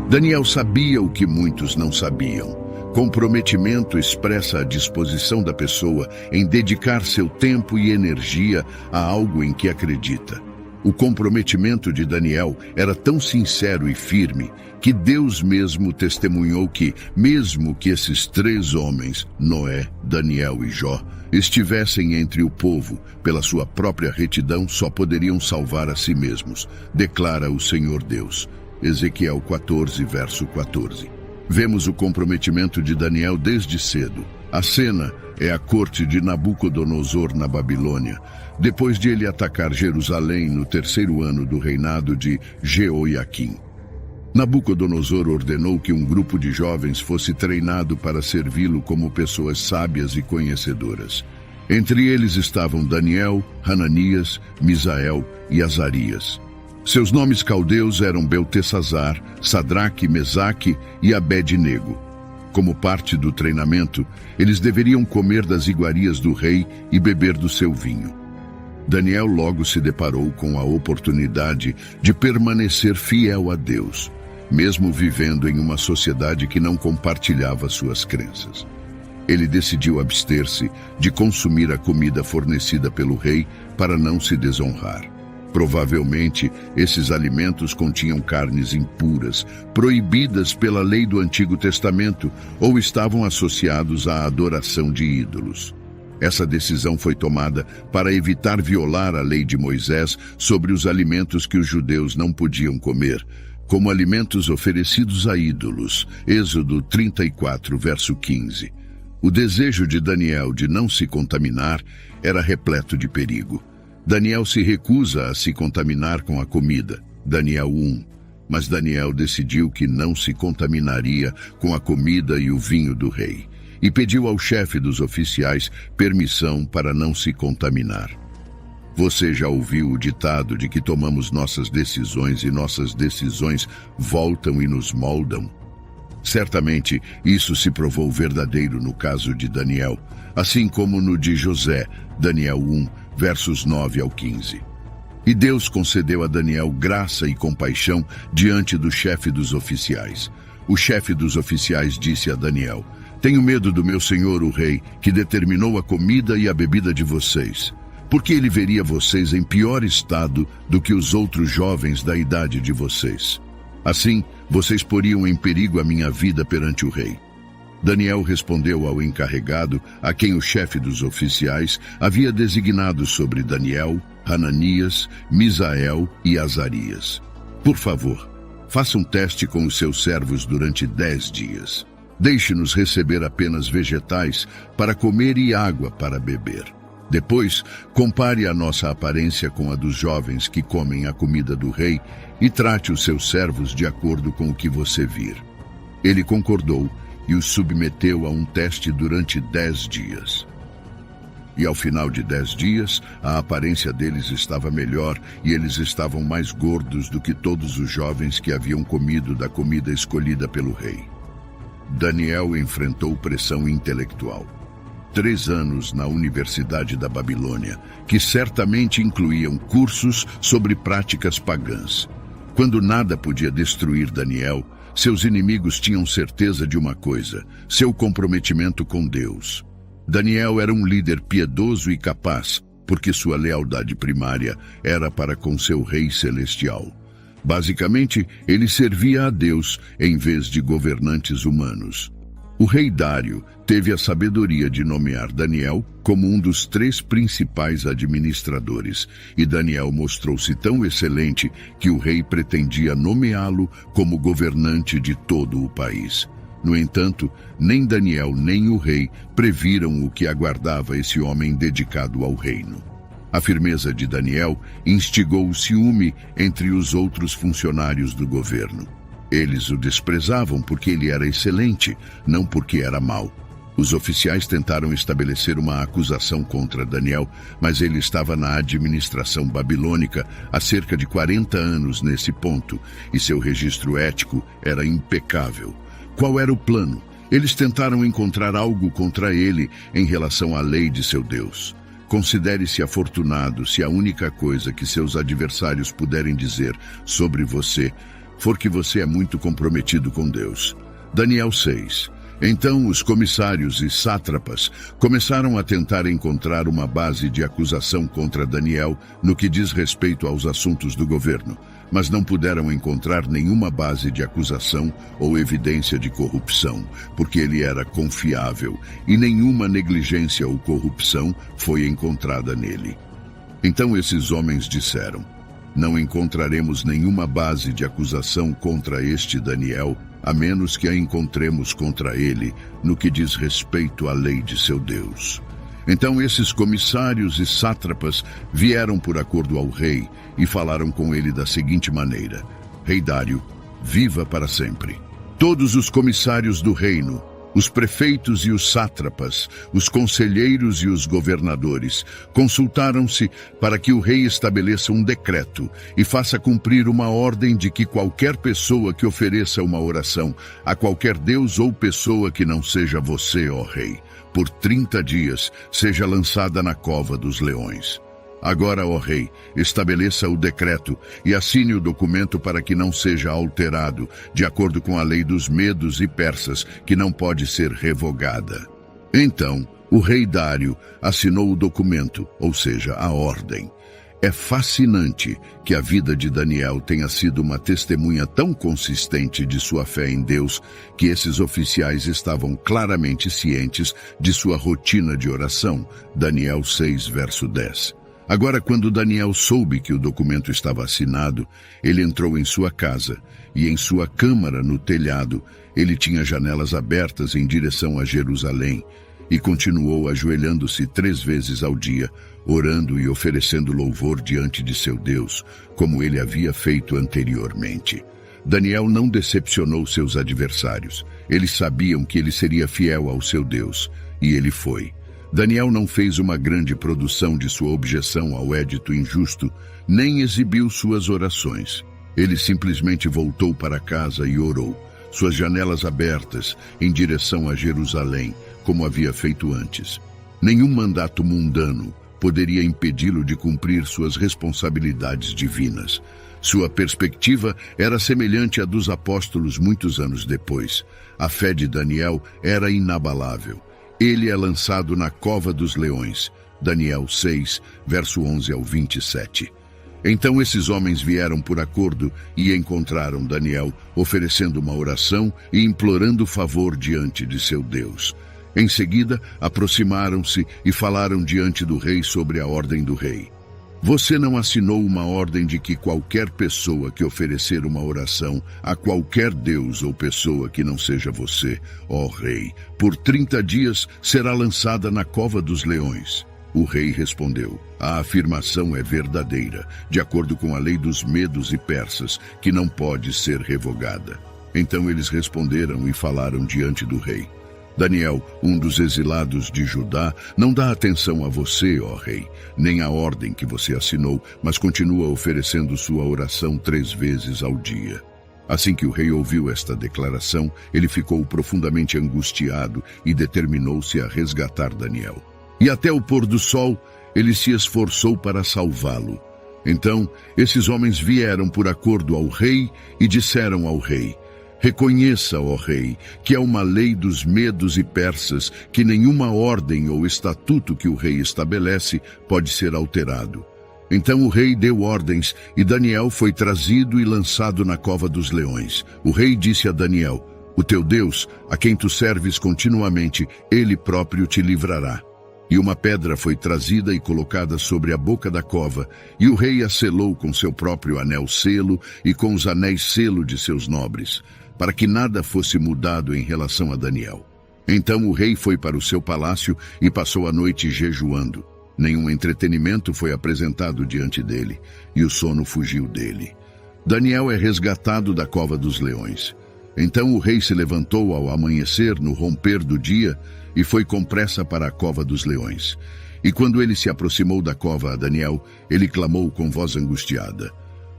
Daniel sabia o que muitos não sabiam. Comprometimento expressa a disposição da pessoa em dedicar seu tempo e energia a algo em que acredita. O comprometimento de Daniel era tão sincero e firme que Deus mesmo testemunhou que, mesmo que esses três homens, Noé, Daniel e Jó, estivessem entre o povo, pela sua própria retidão só poderiam salvar a si mesmos, declara o Senhor Deus. Ezequiel 14, verso 14. Vemos o comprometimento de Daniel desde cedo. A cena é a corte de Nabucodonosor na Babilônia, depois de ele atacar Jerusalém no 3º ano do reinado de Jeoiaquim. Nabucodonosor ordenou que um grupo de jovens fosse treinado para servi-lo como pessoas sábias e conhecedoras. Entre eles estavam Daniel, Hananias, Misael e Azarias. Seus nomes caldeus eram Beltesazar, Sadraque, Mesaque e Abed-nego. Como parte do treinamento, eles deveriam comer das iguarias do rei e beber do seu vinho. Daniel logo se deparou com a oportunidade de permanecer fiel a Deus, mesmo vivendo em uma sociedade que não compartilhava suas crenças. Ele decidiu abster-se de consumir a comida fornecida pelo rei para não se desonrar. Provavelmente, esses alimentos continham carnes impuras, proibidas pela lei do Antigo Testamento, ou estavam associados à adoração de ídolos. Essa decisão foi tomada para evitar violar a lei de Moisés sobre os alimentos que os judeus não podiam comer, como alimentos oferecidos a ídolos. Êxodo 34, verso 15. O desejo de Daniel de não se contaminar era repleto de perigo. Daniel se recusa a se contaminar com a comida, Daniel 1, mas Daniel decidiu que não se contaminaria com a comida e o vinho do rei, e pediu ao chefe dos oficiais permissão para não se contaminar. Você já ouviu o ditado de que tomamos nossas decisões e nossas decisões voltam e nos moldam? Certamente, isso se provou verdadeiro no caso de Daniel, assim como no de José, Daniel 1, versos 9 ao 15. E Deus concedeu a Daniel graça e compaixão diante do chefe dos oficiais. O chefe dos oficiais disse a Daniel: "Tenho medo do meu senhor o rei, que determinou a comida e a bebida de vocês, porque ele veria vocês em pior estado do que os outros jovens da idade de vocês. Assim, vocês poriam em perigo a minha vida perante o rei." Daniel respondeu ao encarregado, a quem o chefe dos oficiais havia designado sobre Daniel, Hananias, Misael e Azarias: "Por favor, faça um teste com os seus servos durante 10 dias. Deixe-nos receber apenas vegetais para comer e água para beber. Depois, compare a nossa aparência com a dos jovens que comem a comida do rei e trate os seus servos de acordo com o que você vir." Ele concordou e os submeteu a um teste durante 10 dias. E ao final de 10 dias, a aparência deles estava melhor e eles estavam mais gordos do que todos os jovens que haviam comido da comida escolhida pelo rei. Daniel enfrentou pressão intelectual. 3 anos na Universidade da Babilônia, que certamente incluíam cursos sobre práticas pagãs. Quando nada podia destruir Daniel, seus inimigos tinham certeza de uma coisa: seu comprometimento com Deus. Daniel era um líder piedoso e capaz, porque sua lealdade primária era para com seu Rei Celestial. Basicamente, ele servia a Deus em vez de governantes humanos. O rei Dário teve a sabedoria de nomear Daniel como um dos 3 principais administradores, e Daniel mostrou-se tão excelente que o rei pretendia nomeá-lo como governante de todo o país. No entanto, nem Daniel nem o rei previram o que aguardava esse homem dedicado ao reino. A firmeza de Daniel instigou o ciúme entre os outros funcionários do governo. Eles o desprezavam porque ele era excelente, não porque era mau. Os oficiais tentaram estabelecer uma acusação contra Daniel, mas ele estava na administração babilônica há cerca de 40 anos nesse ponto, e seu registro ético era impecável. Qual era o plano? Eles tentaram encontrar algo contra ele em relação à lei de seu Deus. Considere-se afortunado se a única coisa que seus adversários puderem dizer sobre você for que você é muito comprometido com Deus. Daniel 6. Então os comissários e sátrapas começaram a tentar encontrar uma base de acusação contra Daniel no que diz respeito aos assuntos do governo, mas não puderam encontrar nenhuma base de acusação ou evidência de corrupção, porque ele era confiável e nenhuma negligência ou corrupção foi encontrada nele. Então esses homens disseram: não encontraremos nenhuma base de acusação contra este Daniel, a menos que a encontremos contra ele no que diz respeito à lei de seu Deus. Então esses comissários e sátrapas vieram por acordo ao rei e falaram com ele da seguinte maneira: Rei Dário, viva para sempre. Todos os comissários do reino, os prefeitos e os sátrapas, os conselheiros e os governadores, consultaram-se para que o rei estabeleça um decreto e faça cumprir uma ordem de que qualquer pessoa que ofereça uma oração a qualquer deus ou pessoa que não seja você, ó rei, por 30 dias seja lançada na cova dos leões. Agora, ó rei, estabeleça o decreto e assine o documento para que não seja alterado, de acordo com a lei dos medos e persas, que não pode ser revogada. Então, o rei Dário assinou o documento, ou seja, a ordem. É fascinante que a vida de Daniel tenha sido uma testemunha tão consistente de sua fé em Deus que esses oficiais estavam claramente cientes de sua rotina de oração. Daniel 6, verso 10. Agora, quando Daniel soube que o documento estava assinado, ele entrou em sua casa e em sua câmara no telhado ele tinha janelas abertas em direção a Jerusalém e continuou ajoelhando-se 3 vezes ao dia, orando e oferecendo louvor diante de seu Deus, como ele havia feito anteriormente. Daniel não decepcionou seus adversários. Eles sabiam que ele seria fiel ao seu Deus, e ele foi. Daniel não fez uma grande produção de sua objeção ao édito injusto, nem exibiu suas orações. Ele simplesmente voltou para casa e orou, suas janelas abertas em direção a Jerusalém, como havia feito antes. Nenhum mandato mundano poderia impedi-lo de cumprir suas responsabilidades divinas. Sua perspectiva era semelhante à dos apóstolos muitos anos depois. A fé de Daniel era inabalável. Ele é lançado na cova dos leões. Daniel 6, verso 11 ao 27. Então esses homens vieram por acordo e encontraram Daniel, oferecendo uma oração e implorando favor diante de seu Deus. Em seguida, aproximaram-se e falaram diante do rei sobre a ordem do rei. Você não assinou uma ordem de que qualquer pessoa que oferecer uma oração a qualquer deus ou pessoa que não seja você, ó rei, por 30 dias será lançada na cova dos leões? O rei respondeu: a afirmação é verdadeira, de acordo com a lei dos medos e persas, que não pode ser revogada. Então eles responderam e falaram diante do rei: Daniel, um dos exilados de Judá, não dá atenção a você, ó rei, nem à ordem que você assinou, mas continua oferecendo sua oração 3 vezes ao dia. Assim que o rei ouviu esta declaração, ele ficou profundamente angustiado e determinou-se a resgatar Daniel. E até o pôr do sol, ele se esforçou para salvá-lo. Então, esses homens vieram por acordo ao rei e disseram ao rei: reconheça, ó rei, que é uma lei dos medos e persas que nenhuma ordem ou estatuto que o rei estabelece pode ser alterado. Então o rei deu ordens e Daniel foi trazido e lançado na cova dos leões. O rei disse a Daniel: o teu Deus, a quem tu serves continuamente, ele próprio te livrará. E uma pedra foi trazida e colocada sobre a boca da cova, e o rei a selou com seu próprio anel-selo e com os anéis-selo de seus nobres, para que nada fosse mudado em relação a Daniel. Então o rei foi para o seu palácio e passou a noite jejuando. Nenhum entretenimento foi apresentado diante dele, e o sono fugiu dele. Daniel é resgatado da cova dos leões. Então o rei se levantou ao amanhecer, no romper do dia, e foi com pressa para a cova dos leões. E quando ele se aproximou da cova a Daniel, ele clamou com voz angustiada.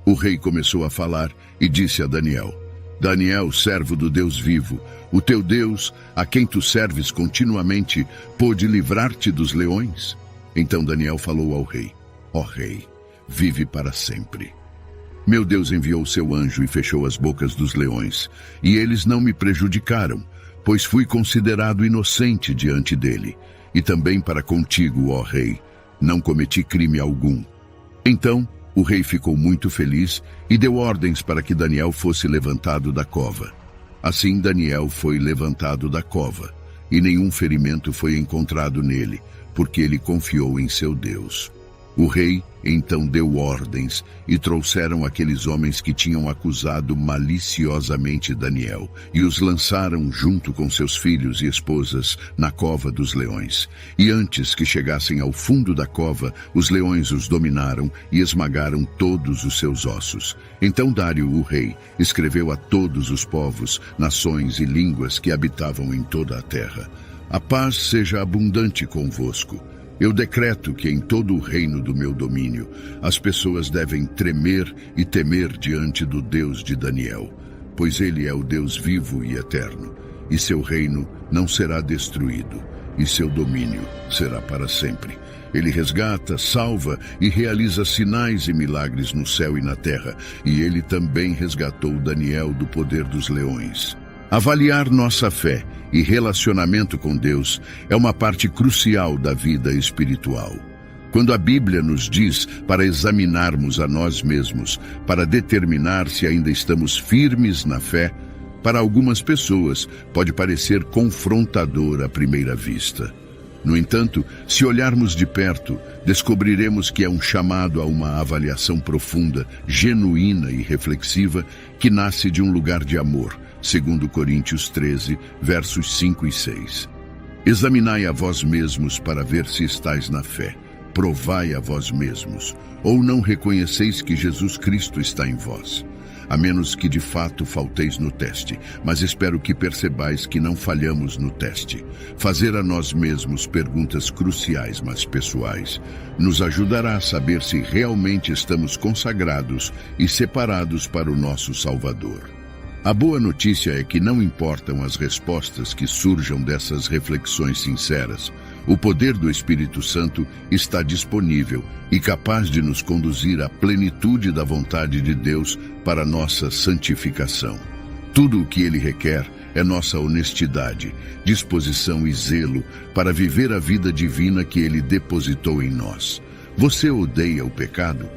O rei começou a falar e disse a Daniel: Daniel, servo do Deus vivo, o teu Deus, a quem tu serves continuamente, pôde livrar-te dos leões? Então Daniel falou ao rei: ó rei, vive para sempre. Meu Deus enviou seu anjo e fechou as bocas dos leões, e eles não me prejudicaram, pois fui considerado inocente diante dele. E também para contigo, ó rei, não cometi crime algum. Então o rei ficou muito feliz e deu ordens para que Daniel fosse levantado da cova. Assim Daniel foi levantado da cova, e nenhum ferimento foi encontrado nele, porque ele confiou em seu Deus. O rei então deu ordens e trouxeram aqueles homens que tinham acusado maliciosamente Daniel e os lançaram junto com seus filhos e esposas na cova dos leões. E antes que chegassem ao fundo da cova, os leões os dominaram e esmagaram todos os seus ossos. Então Dário, o rei, escreveu a todos os povos, nações e línguas que habitavam em toda a terra: a paz seja abundante convosco. Eu decreto que em todo o reino do meu domínio, as pessoas devem tremer e temer diante do Deus de Daniel, pois ele é o Deus vivo e eterno, e seu reino não será destruído, e seu domínio será para sempre. Ele resgata, salva e realiza sinais e milagres no céu e na terra, e ele também resgatou Daniel do poder dos leões. Avaliar nossa fé e relacionamento com Deus é uma parte crucial da vida espiritual. Quando a Bíblia nos diz para examinarmos a nós mesmos, para determinar se ainda estamos firmes na fé, para algumas pessoas pode parecer confrontador à primeira vista. No entanto, se olharmos de perto, descobriremos que é um chamado a uma avaliação profunda, genuína e reflexiva que nasce de um lugar de amor, segundo Coríntios 13, versos 5 e 6. Examinai a vós mesmos para ver se estáis na fé. Provai a vós mesmos, ou não reconheceis que Jesus Cristo está em vós. A menos que de fato falteis no teste, mas espero que percebais que não falhamos no teste. Fazer a nós mesmos perguntas cruciais, mas pessoais, nos ajudará a saber se realmente estamos consagrados e separados para o nosso Salvador. A boa notícia é que não importam as respostas que surjam dessas reflexões sinceras, o poder do Espírito Santo está disponível e capaz de nos conduzir à plenitude da vontade de Deus para nossa santificação. Tudo o que Ele requer é nossa honestidade, disposição e zelo para viver a vida divina que Ele depositou em nós. Você odeia o pecado?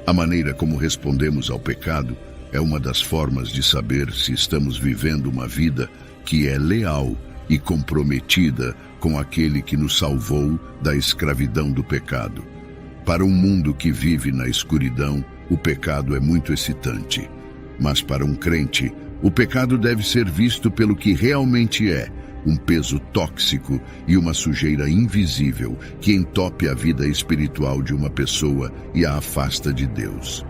A maneira como respondemos ao pecado é uma das formas de saber se estamos vivendo uma vida que é leal e comprometida com aquele que nos salvou da escravidão do pecado. Para um mundo que vive na escuridão, o pecado é muito excitante. Mas para um crente, o pecado deve ser visto pelo que realmente é, um peso tóxico e uma sujeira invisível que entope a vida espiritual de uma pessoa e a afasta de Deus.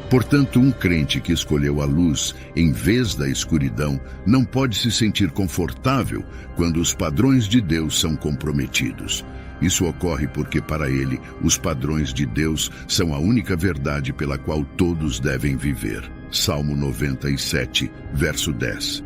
Portanto, um crente que escolheu a luz em vez da escuridão não pode se sentir confortável quando os padrões de Deus são comprometidos. Isso ocorre porque, para ele, os padrões de Deus são a única verdade pela qual todos devem viver. Salmo 97, verso 10.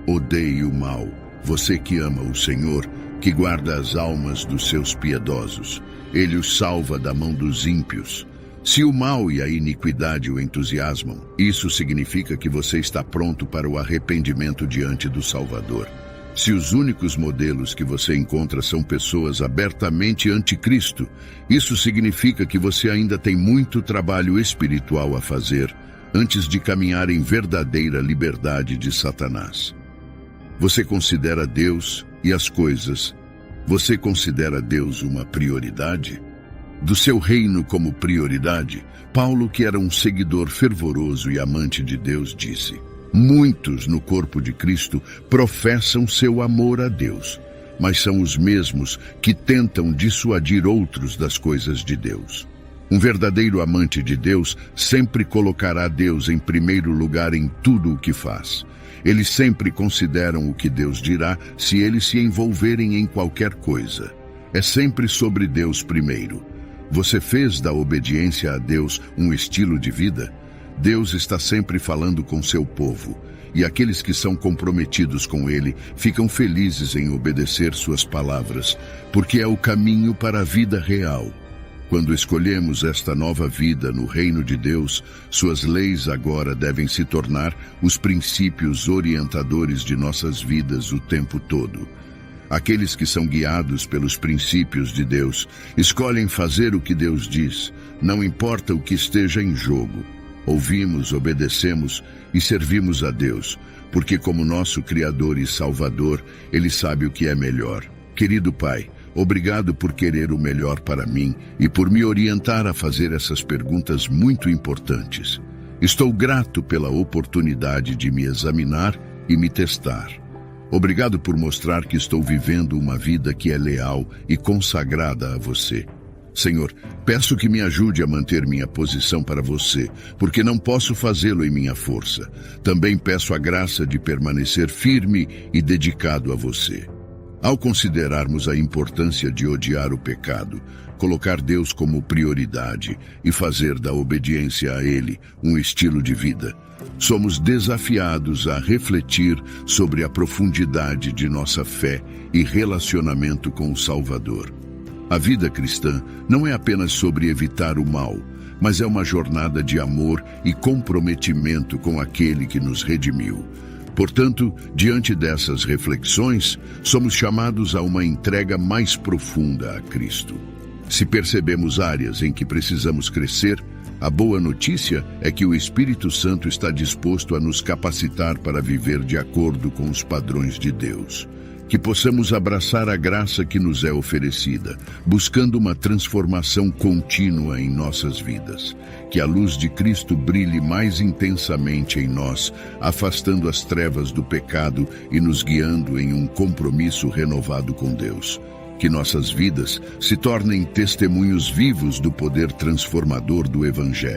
Odeie o mal, você que ama o Senhor, que guarda as almas dos seus piedosos. Ele os salva da mão dos ímpios. Se o mal e a iniquidade o entusiasmam, isso significa que você está pronto para o arrependimento diante do Salvador. Se os únicos modelos que você encontra são pessoas abertamente anticristo, isso significa que você ainda tem muito trabalho espiritual a fazer antes de caminhar em verdadeira liberdade de Satanás. Você considera Deus e as coisas? Você considera Deus uma prioridade? Do seu reino como prioridade, Paulo, que era um seguidor fervoroso e amante de Deus, disse: muitos no corpo de Cristo professam seu amor a Deus, mas são os mesmos que tentam dissuadir outros das coisas de Deus. Um verdadeiro amante de Deus sempre colocará Deus em primeiro lugar em tudo o que faz. Eles sempre consideram o que Deus dirá se eles se envolverem em qualquer coisa. É sempre sobre Deus primeiro. Você fez da obediência a Deus um estilo de vida? Deus está sempre falando com seu povo, e aqueles que são comprometidos com Ele ficam felizes em obedecer suas palavras, porque é o caminho para a vida real. Quando escolhemos esta nova vida no reino de Deus, suas leis agora devem se tornar os princípios orientadores de nossas vidas o tempo todo. Aqueles que são guiados pelos princípios de Deus escolhem fazer o que Deus diz, não importa o que esteja em jogo. Ouvimos, obedecemos e servimos a Deus, porque como nosso Criador e Salvador, Ele sabe o que é melhor. Querido Pai, obrigado por querer o melhor para mim e por me orientar a fazer essas perguntas muito importantes. Estou grato pela oportunidade de me examinar e me testar. Obrigado por mostrar que estou vivendo uma vida que é leal e consagrada a você. Senhor, peço que me ajude a manter minha posição para você, porque não posso fazê-lo em minha força. Também peço a graça de permanecer firme e dedicado a você. Ao considerarmos a importância de odiar o pecado, colocar Deus como prioridade e fazer da obediência a Ele um estilo de vida, somos desafiados a refletir sobre a profundidade de nossa fé e relacionamento com o Salvador. A vida cristã não é apenas sobre evitar o mal, mas é uma jornada de amor e comprometimento com aquele que nos redimiu. Portanto, diante dessas reflexões, somos chamados a uma entrega mais profunda a Cristo. Se percebemos áreas em que precisamos crescer, a boa notícia é que o Espírito Santo está disposto a nos capacitar para viver de acordo com os padrões de Deus. Que possamos abraçar a graça que nos é oferecida, buscando uma transformação contínua em nossas vidas. Que a luz de Cristo brilhe mais intensamente em nós, afastando as trevas do pecado e nos guiando em um compromisso renovado com Deus. Que nossas vidas se tornem testemunhos vivos do poder transformador do Evangelho.